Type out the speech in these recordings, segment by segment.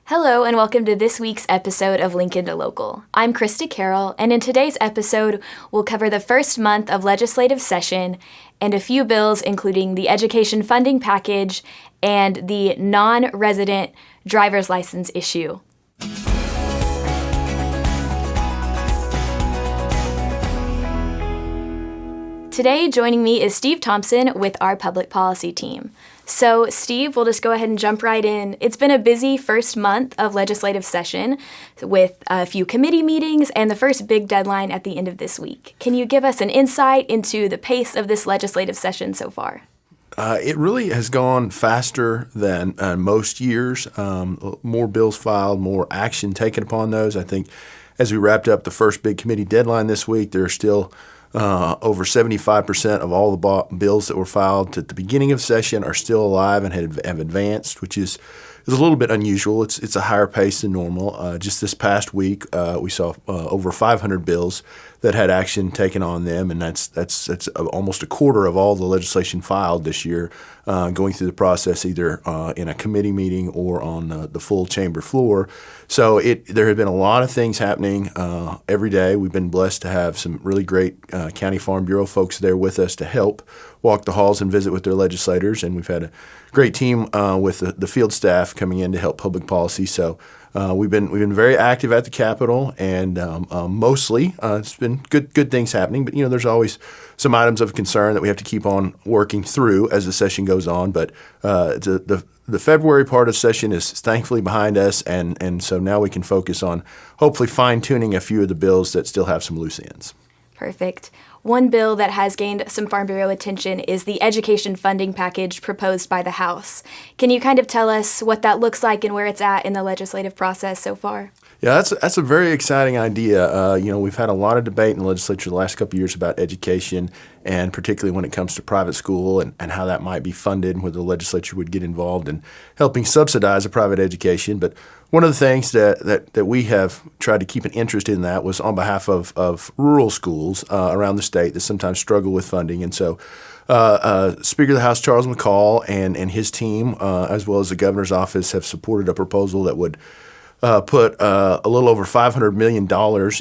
Hello and welcome to this week's episode of Lincoln to Local. I'm Krista Carroll, and in today's episode, we'll cover the first month of legislative session and a few bills including the education funding package and the non-resident driver's license issue. Today, joining me is Steve Thompson with our public policy team. So, Steve, we'll just go ahead and jump right in. It's been a busy first month of legislative session with a few committee meetings and the first big deadline at the end of this week. Can you give us an insight into the pace of this legislative session so far? It really has gone faster than most years. More bills filed, more action taken upon those. I think as we wrapped up the first big committee deadline this week, there are still over 75% of all the bills that were filed at the beginning of session are still alive and have advanced, which is a little bit unusual. It's a higher pace than normal. Just this past week, we saw over 500 bills that had action taken on them, and that's almost a quarter of all the legislation filed this year going through the process either in a committee meeting or on the full chamber floor. So there have been a lot of things happening every day. We've been blessed to have some really great County Farm Bureau folks there with us to help walk the halls and visit with their legislators, and we've had a great team with the field staff coming in to help public policy. So we've been very active at the Capitol, and mostly it's been good things happening. But there's always some items of concern that we have to keep on working through as the session goes on. But the February part of session is thankfully behind us, and so now we can focus on hopefully fine-tuning a few of the bills that still have some loose ends. Perfect. One bill that has gained some Farm Bureau attention is the education funding package proposed by the House. Can you kind of tell us what that looks like and where it's at in the legislative process so far? Yeah, that's a very exciting idea. We've had a lot of debate in the legislature the last couple of years about education, and particularly when it comes to private school and how that might be funded, whether the legislature would get involved in helping subsidize a private education. But one of the things that we have tried to keep an interest in that was on behalf of rural schools around the state that sometimes struggle with funding. And so Speaker of the House Charles McCall and his team, as well as the governor's office, have supported a proposal that would put a little over $500 million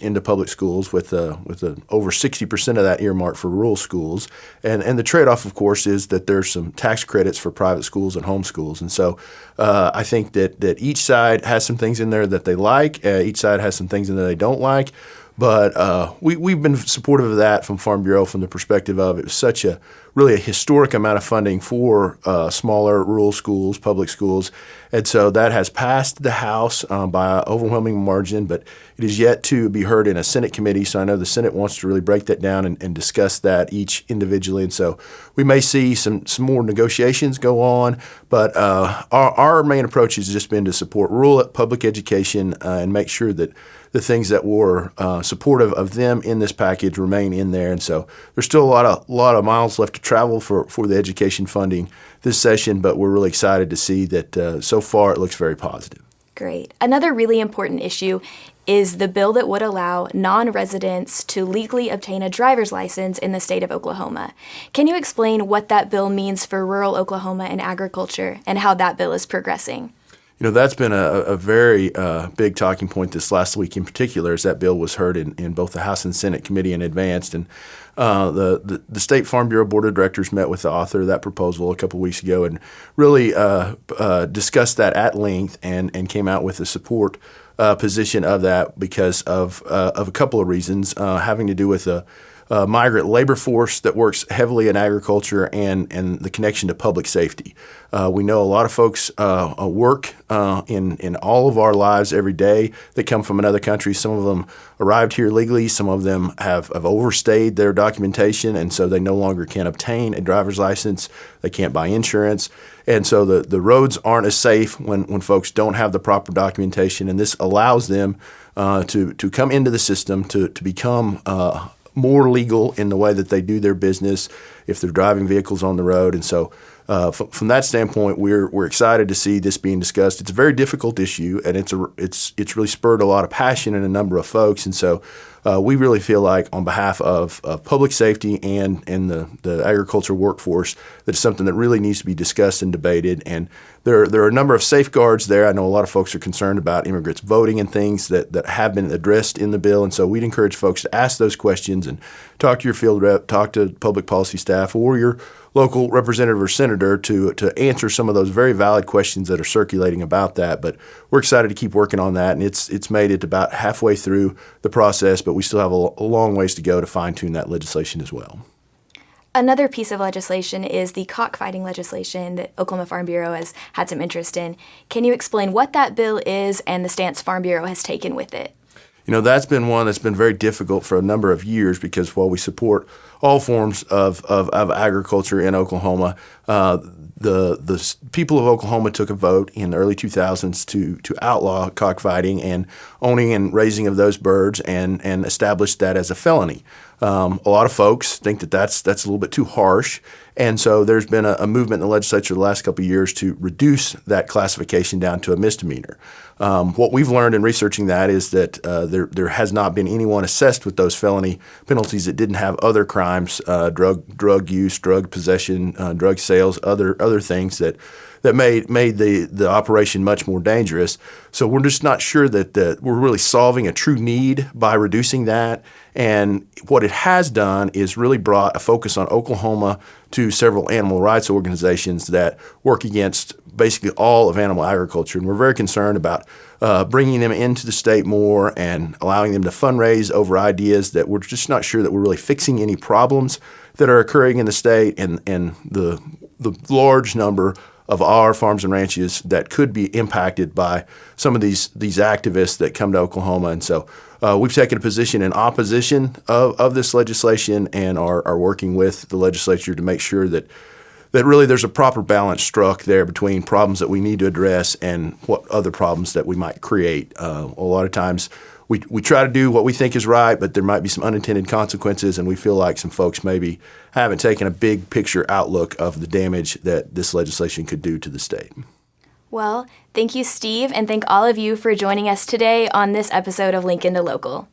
into public schools with over 60% of that earmarked for rural schools. And the trade-off, of course, is that there's some tax credits for private schools and homeschools. And so I think that each side has some things in there that they like. Each side has some things in there they don't like. But we've been supportive of that from Farm Bureau from the perspective of it was such a historic amount of funding for smaller rural schools, public schools. And so that has passed the House by an overwhelming margin, but it is yet to be heard in a Senate committee. So I know the Senate wants to really break that down and discuss that each individually. And so we may see some more negotiations go on. But our main approach has just been to support rural public education and make sure that the things that were supportive of them in this package remain in there. And so there's still a lot of miles left to travel for the education funding this session, but we're really excited to see that so far it looks very positive. Great. Another really important issue is the bill that would allow non-residents to legally obtain a driver's license in the state of Oklahoma. Can you explain what that bill means for rural Oklahoma and agriculture and how that bill is progressing? That's been a very big talking point this last week in particular, as that bill was heard in both the House and Senate committee and advanced. And the State Farm Bureau Board of Directors met with the author of that proposal a couple weeks ago and really discussed that at length and came out with a support position of that because of a couple of reasons having to do with a migrant labor force that works heavily in agriculture and the connection to public safety. We know a lot of folks work in all of our lives every day that come from another country. Some of them arrived here legally. Some of them have overstayed their documentation, and so they no longer can obtain a driver's license. They can't buy insurance. And so the roads aren't as safe when folks don't have the proper documentation, and this allows them to come into the system to become more legal in the way that they do their business if they're driving vehicles on the road. And so from that standpoint, we're excited to see this being discussed. It's a very difficult issue, and it's really spurred a lot of passion in a number of folks. And so we really feel like on behalf of public safety and the agriculture workforce, that it's something that really needs to be discussed and debated. And there are a number of safeguards there. I know a lot of folks are concerned about immigrants voting and things that have been addressed in the bill. And so we'd encourage folks to ask those questions and talk to your field rep, talk to public policy staff or your local representative or senator to answer some of those very valid questions that are circulating about that. But we're excited to keep working on that, and it's made it about halfway through the process, but we still have a long ways to go to fine-tune that legislation as well. Another piece of legislation is the cockfighting legislation that Oklahoma Farm Bureau has had some interest in. Can you explain what that bill is and the stance Farm Bureau has taken with it? That's been one that's been very difficult for a number of years because while we support all forms of agriculture in Oklahoma, the people of Oklahoma took a vote in the early 2000s to outlaw cockfighting and owning and raising of those birds and established that as a felony. A lot of folks think that that's a little bit too harsh, and so there's been a movement in the legislature the last couple of years to reduce that classification down to a misdemeanor. What we've learned in researching that is that there has not been anyone assessed with those felony penalties that didn't have other crimes, drug use, drug possession, drug sales, other things that made the operation much more dangerous. So we're just not sure that we're really solving a true need by reducing that. And what it has done is really brought a focus on Oklahoma to several animal rights organizations that work against basically all of animal agriculture. And we're very concerned about bringing them into the state more and allowing them to fundraise over ideas that we're just not sure that we're really fixing any problems that are occurring in the state and the large number of our farms and ranches that could be impacted by some of these activists that come to Oklahoma. And so we've taken a position in opposition of this legislation and are working with the legislature to make sure that really there's a proper balance struck there between problems that we need to address and what other problems that we might create. A lot of times we try to do what we think is right, but there might be some unintended consequences, and we feel like some folks maybe haven't taken a big picture outlook of the damage that this legislation could do to the state. Well, thank you, Steve, and thank all of you for joining us today on this episode of Lincoln to Local.